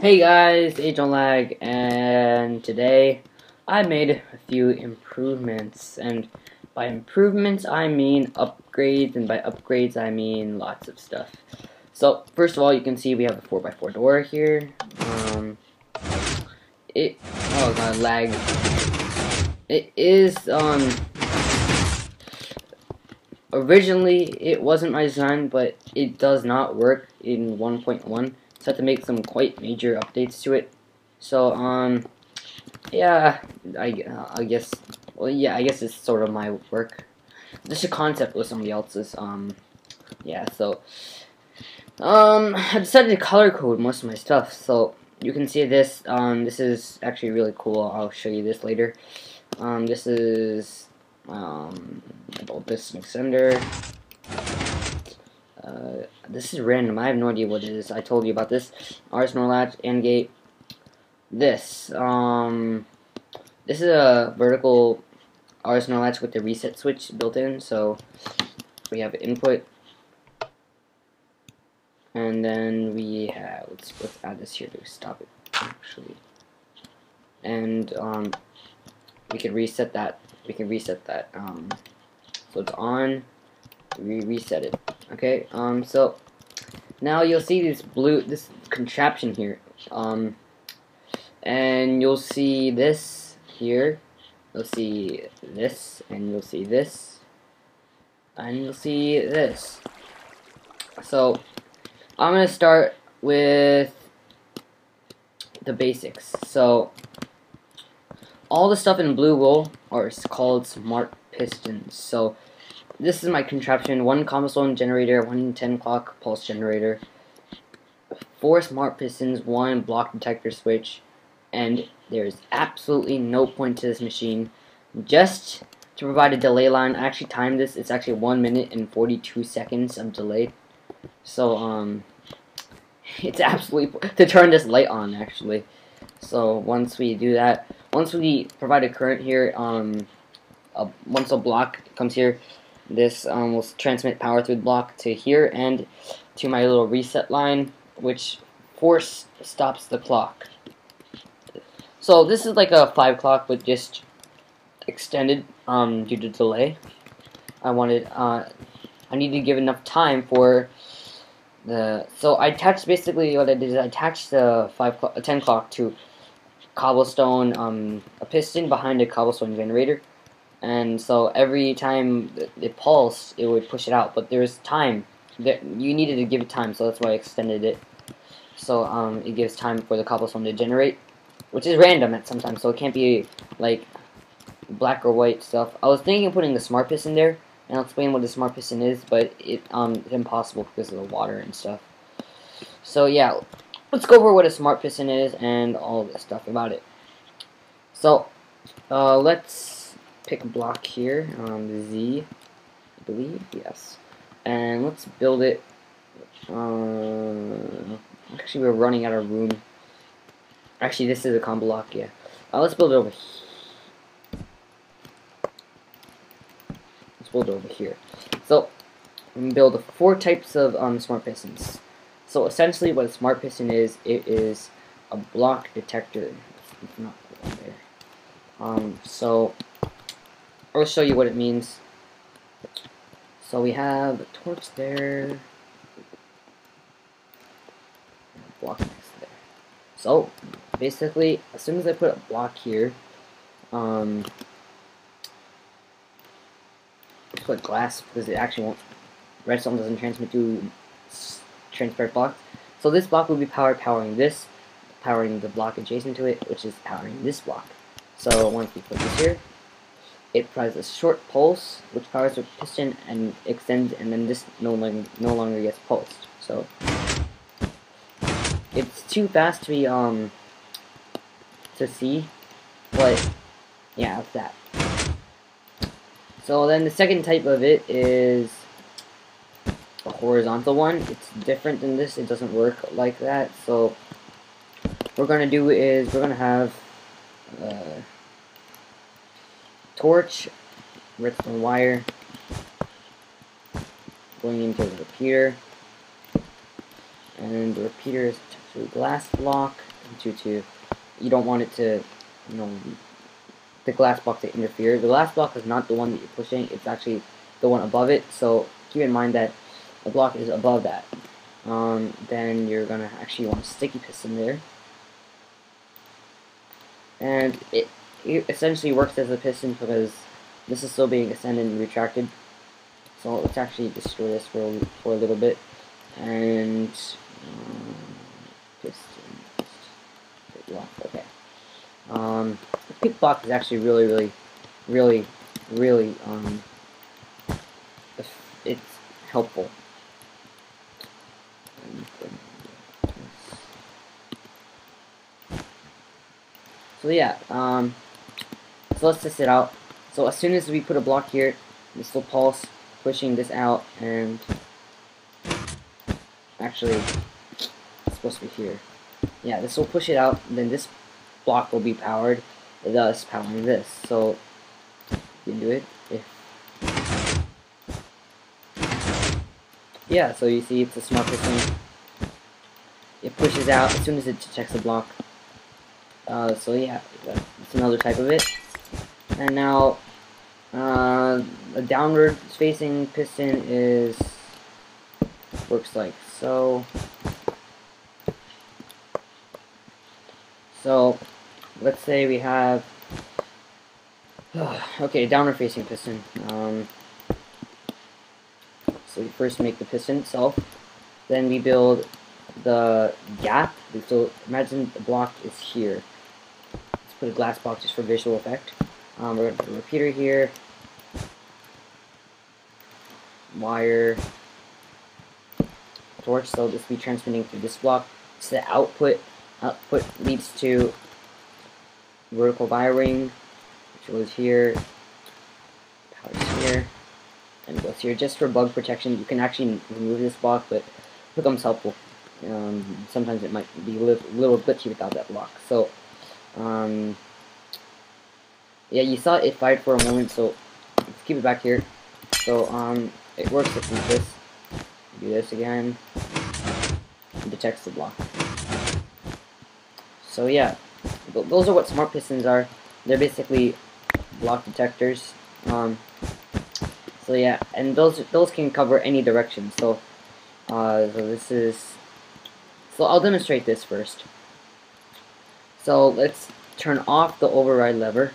Hey guys, Ajonelag, and today I made a few improvements, and by improvements I mean upgrades, and by upgrades I mean lots of stuff. So first of all, you can see we have a 4x4 door here. Oh god, lag. It is originally it wasn't my design, but it does not work in 1.1. So I had to make some quite major updates to it. So, yeah, I guess, well, yeah, I guess it's sort of my work. Just a concept was somebody else's, yeah, so, I decided to color code most of my stuff. So, you can see this, this is actually really cool. I'll show you this later. This is, this extender. This is random. I have no idea what it is. I told you about this. RSNOR latch and gate. This. This is a vertical RSNOR latch with the reset switch built in. So we have input, and then we have let's add this here to stop it actually. And we can reset that. We can reset that. So it's on. We reset it. Okay, so now you'll see this contraption here, and you'll see this here, you'll see this, and you'll see this, and you'll see this. So I'm gonna start with the basics. So all the stuff in blue wool are called smart pistons. So this is my contraption: 1 cobblestone generator, 1 10 clock pulse generator, 4 smart pistons, 1 block detector switch, and there's absolutely no point to this machine. Just to provide a delay line, I actually timed this. It's actually 1 minute and 42 seconds of delay. So it's absolutely to turn this light on actually. So once we do that, once we provide a current here, once a block comes here, this will transmit power through the block to here and to my little reset line, which force stops the clock. So this is like a 5 clock, but just extended due to delay. I need to give enough time for the. So I attached, basically what I did is I attached the 10 clock to cobblestone, a piston behind a cobblestone generator. And so every time it pulsed, it would push it out. But there's time that you needed to give it time, so that's why I extended it. So it gives time for the cobblestone to generate, which is random at sometimes. So it can't be like black or white stuff. I was thinking of putting the smart piston there, and I'll explain what the smart piston is, but it's impossible because of the water and stuff. So yeah, let's go over what a smart piston is and all this stuff about it. So let's pick a block here, Z, I believe, yes, and let's build it. Actually, we're running out of room. Actually, this is a combo block, yeah. Let's build it over here. Let's build it over here. So, I'm gonna build 4 types of smart pistons. So, essentially, what a smart piston is, it is a block detector. It's not there. So I'll show you what it means. So we have a torch there, block next there. So basically, as soon as I put a block here, put glass because it actually won't. Redstone doesn't transmit to transparent blocks. So this block will be powering this, powering the block adjacent to it, which is powering this block. So once we put this here, it provides a short pulse, which powers the piston and extends, and then this no longer gets pulsed. So it's too fast to be to see, but yeah, that's that. So then the second type of it is a horizontal one. It's different than this. It doesn't work like that. So what we're gonna do is we're gonna have torch, redstone wire going into the repeater, and the repeater is attached to a glass block, due to you don't want it to, the glass block to interfere. The glass block is not the one that you're pushing, it's actually the one above it, so keep in mind that the block is above that. Then you're gonna actually want a sticky piston there, and it essentially works as a piston because this is still being extended and retracted. So let's actually destroy this for a little bit, and piston, block, okay. The pick block is actually really, it's helpful. So yeah, so let's test it out. So as soon as we put a block here, this will pulse, pushing this out, and actually it's supposed to be here. Yeah, this will push it out, and then this block will be powered, thus powering this. So you can do it if yeah. So you see, it's a smart piston. It pushes out as soon as it detects the block. So yeah, that's another type of it. And now a downward facing piston works like so. So let's say we have okay, downward facing piston. So we first make the piston itself, then we build the gap. So imagine the block is here. Let's put a glass block just for visual effect. We're going to put a repeater here, wire, torch, so this will be transmitting through this block. So the output leads to vertical wiring, which goes here, powers here, and goes here. Just for bug protection, you can actually remove this block, but it becomes helpful. Sometimes it might be a little glitchy without that block. So, yeah, you saw it fired for a moment, so let's keep it back here. So, it works if we do this again, it detects the block. So yeah, those are what smart pistons are. They're basically block detectors. So yeah, and those can cover any direction. So, so I'll demonstrate this first. So let's turn off the override lever,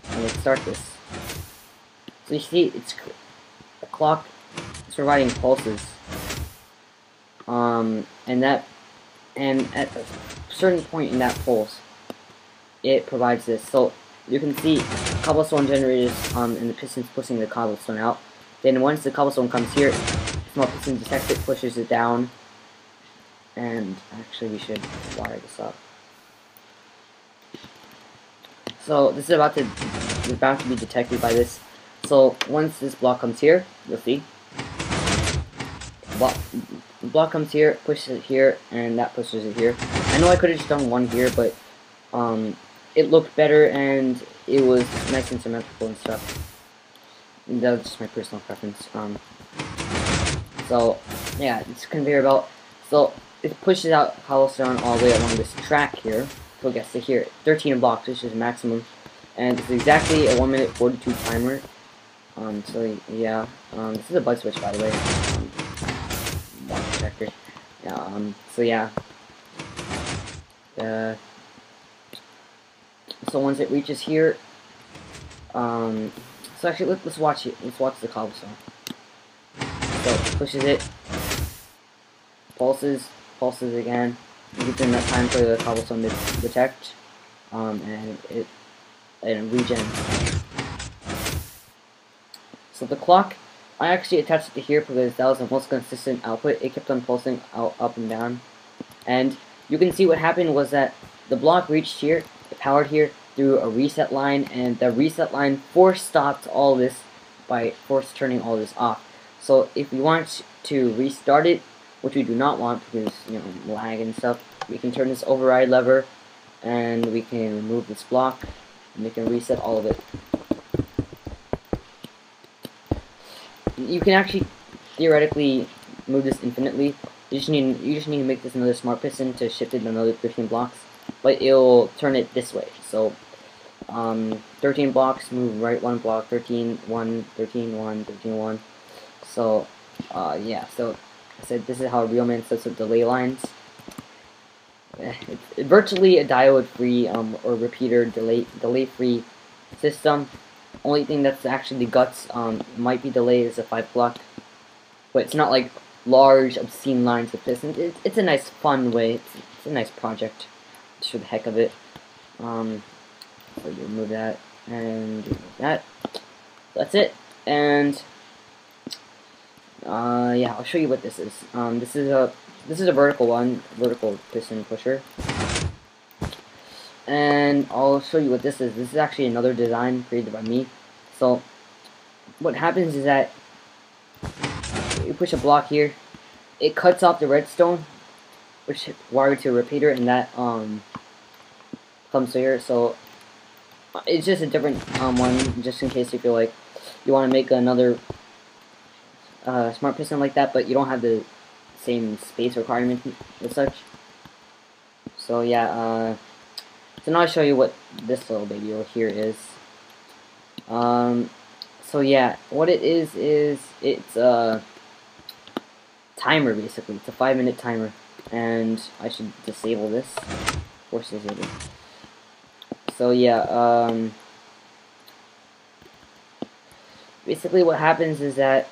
and let's start this. So you see, the clock is providing pulses, and at a certain point in that pulse, it provides this. So you can see cobblestone generators, and the piston's pushing the cobblestone out. Then once the cobblestone comes here, small piston detects it, pushes it down, and actually we should wire this up. So this is about to be detected by this. So once this block comes here, you'll see block comes here, pushes it here, and that pushes it here. I know I could have just done one here, but it looked better and it was nice and symmetrical and stuff. That was just my personal preference. So yeah, it's conveyor belt. So it pushes out cobblestone all the way along this track here. So it gets to here, 13 blocks, which is maximum, and it's exactly a 1 minute 42 timer. So yeah, this is a bug switch, by the way. Block detector. Yeah. So yeah. So once it reaches here, so actually let's watch it. Let's watch the cobblestone. So it pushes it, pulses again. It gives enough time for the cobblestone to detect, and it regens. So the clock, I actually attached it to here because that was the most consistent output. It kept on pulsing out, up and down, and you can see what happened was that the block reached here, it powered here through a reset line, and the reset line stopped all this by turning all this off. So if we want to restart it, which we do not want because, lag and stuff, we can turn this override lever and we can remove this block and we can reset all of it. You can actually theoretically move this infinitely. You just need to make this another smart piston to shift it another 13 blocks, but it'll turn it this way. So 13 blocks, move right 1 block, 13, 1, 13, 1, 13, 1. So yeah, so I said this is how a real man sets up delay lines. It's virtually a diode-free or repeater delay-free system. Only thing that's actually the guts might be delayed is a 5 block, but it's not like large obscene lines of pistons. It's a nice fun way. It's a nice project, just for the heck of it. So you remove that and remove that. That's it. And yeah, I'll show you what this is. This is a vertical piston pusher. And I'll show you what this is. This is actually another design created by me. So what happens is that you push a block here, it cuts off the redstone, which is wired to a repeater, and that comes here. So it's just a different one, just in case you feel like you want to make another smart piston like that, but you don't have the same space requirement and such. So yeah, so now I'll show you what this little baby over here is. So yeah, what it is it's a timer basically. It's a 5-minute timer, and I should disable this. Force disable. So yeah, basically what happens is that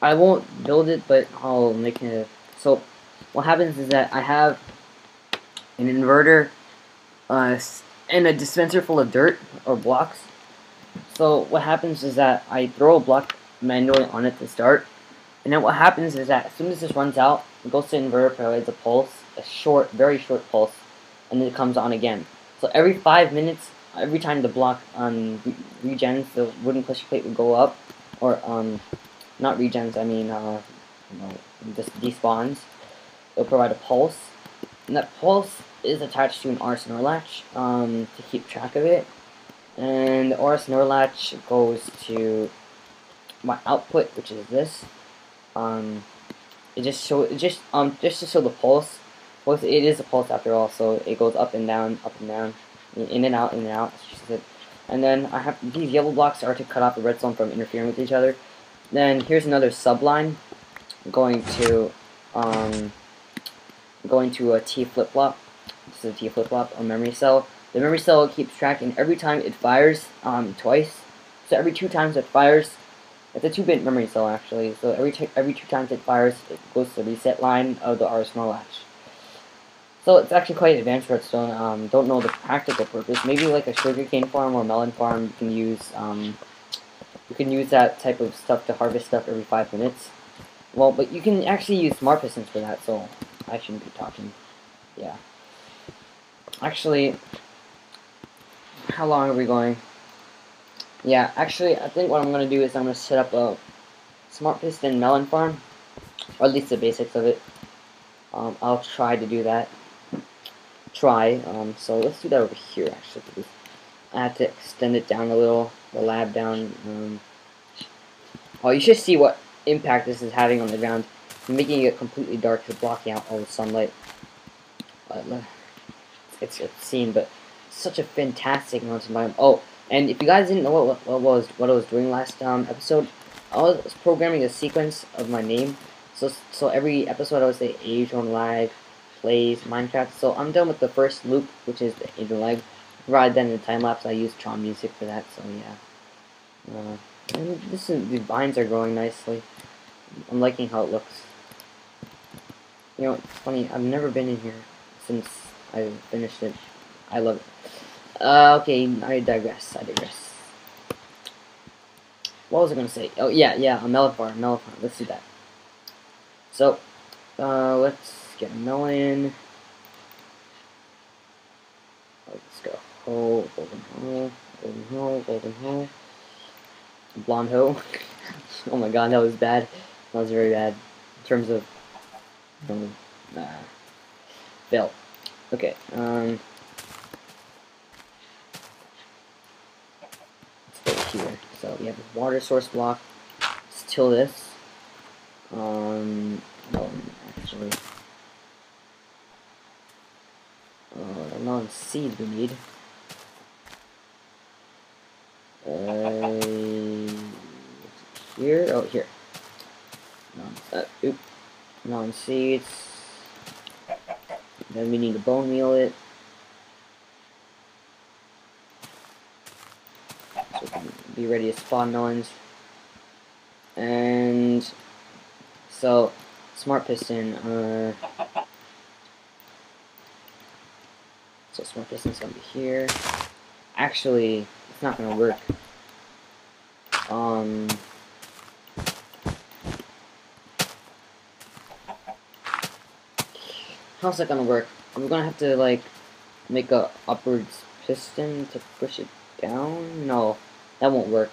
I won't build it, but I'll make it. So what happens is that I have an inverter and a dispenser full of dirt or blocks. So what happens is that I throw a block manually on it to start, and then what happens is that as soon as this runs out, it goes to the inverter, provides a pulse, a short, very short pulse, and then it comes on again. So every 5 minutes, every time the block regens, the wooden push plate would go up, or not regens, I mean just despawns. It'll provide a pulse, and that pulse is attached to an RSNOR latch to keep track of it. And the RSNOR latch goes to my output, which is this. Just to show the pulse. Well, it is a pulse after all, so it goes up and down, in and out, And then I have these yellow blocks are to cut off the redstone from interfering with each other. Then here's another subline going to a T flip-flop. This is a T flip-flop, a memory cell. The memory cell keeps track, and every time it fires twice. So every 2 times it fires, it's a 2-bit memory cell actually. So every 2 times it fires, it goes to the reset line of the RSNOR latch. So it's actually quite advanced redstone. Don't know the practical purpose. Maybe like a sugarcane farm or melon farm, you can use that type of stuff to harvest stuff every 5 minutes. Well, but you can actually use smart pistons for that, so I shouldn't be talking. Yeah. Actually, how long are we going? Yeah, actually, I think what I'm going to do is I'm going to set up a smart piston melon farm, or at least the basics of it. I'll try to do that. So let's do that over here, actually, because I have to extend it down a little, the lab down. Oh, you should see what impact this is having on the ground. Making it completely dark, to blocking out all the sunlight. It's obscene, but such a fantastic mountain biome. Oh, and if you guys didn't know what I was doing last episode, I was programming a sequence of my name. So every episode I would say Ajonelag plays Minecraft. So I'm done with the first loop, which is the Ajonelag. Rather than the time lapse, I use Tron music for that. So yeah. And the vines are growing nicely. I'm liking how it looks. You know, it's funny. I've never been in here since I finished it. I love it. Okay, I digress. What was I gonna say? Oh yeah, a melon farm. Let's do that. So, let's get a melon. Let's go. Hole, golden hole. Blonde hoe. Oh my god, that was bad. That was very bad. In terms of fail. Okay, let's go here. So we have a water source block. Let's till this. No, actually. The non-seed we need. Here? Oh, here. Non-seeds. Then we need to bone meal it. So we can be ready to spawn melons. And so, smart piston, so smart piston's gonna be here. Actually, it's not gonna work. How's that gonna work? I'm gonna have to, like, make a upwards piston to push it down? No, that won't work.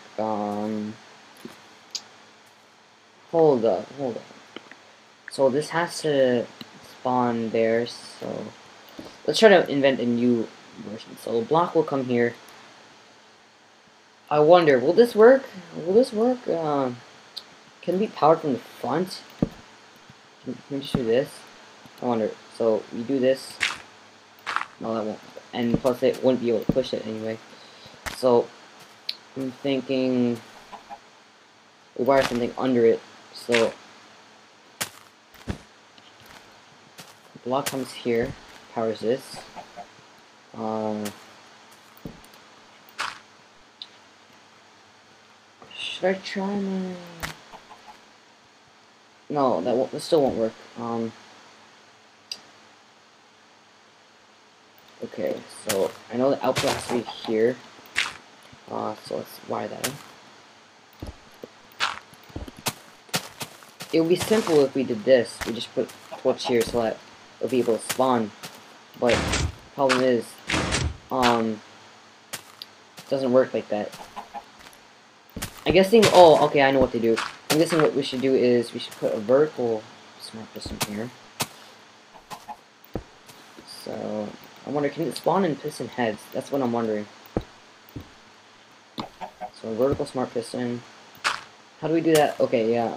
Hold up. So this has to spawn there, so let's try to invent a new version. So a block will come here. I wonder, will this work? Can it be powered from the front? Can we just do this? I wonder. So we do this. No, that won't. And plus it wouldn't be able to push it anyway. So I'm thinking we wire something under it. So the block comes here, powers this. Should I try my... No, that still won't work. Okay, so I know the output has to be here. So let's wire that in. It would be simple if we did this. We just put a torch here so that it'll be able to spawn. But problem is, it doesn't work like that. I'm guessing. Oh, okay, I know what to do. I'm guessing what we should do is we should put a vertical smart piston here. So I wonder, can it spawn in piston heads? That's what I'm wondering. So a vertical smart piston. How do we do that? Okay, yeah.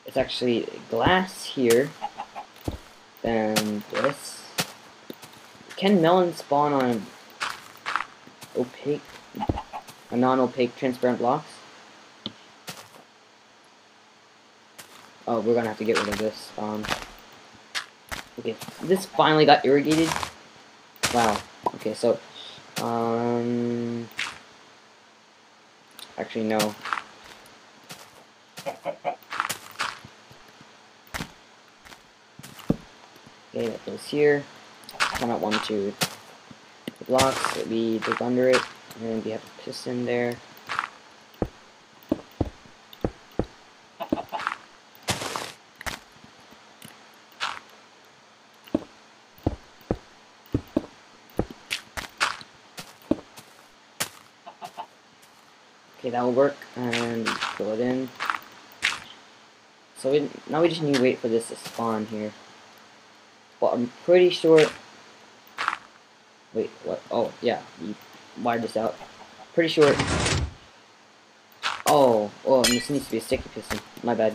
It's actually glass here. Then this. Can melon spawn on opaque, non-opaque transparent blocks? Oh, we're gonna have to get rid of this. Okay, this finally got irrigated. Wow. Okay, so actually no. Okay, that goes here. Come out 1, 2 blocks that we dig under it, and we have a piston there. Okay, that will work, and fill it in. So now we just need to wait for this to spawn here. Well, I'm pretty sure... Wait, what? Oh, yeah, we wired this out. Pretty sure... Oh, this needs to be a sticky piston. My bad.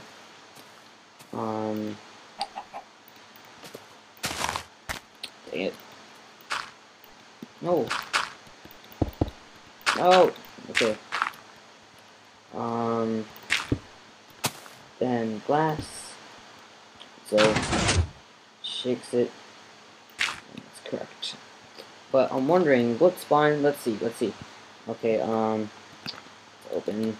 Dang it. No. No! Okay. Then glass. So, shakes it. That's correct. But I'm wondering what spawn. Let's see. Okay. Open.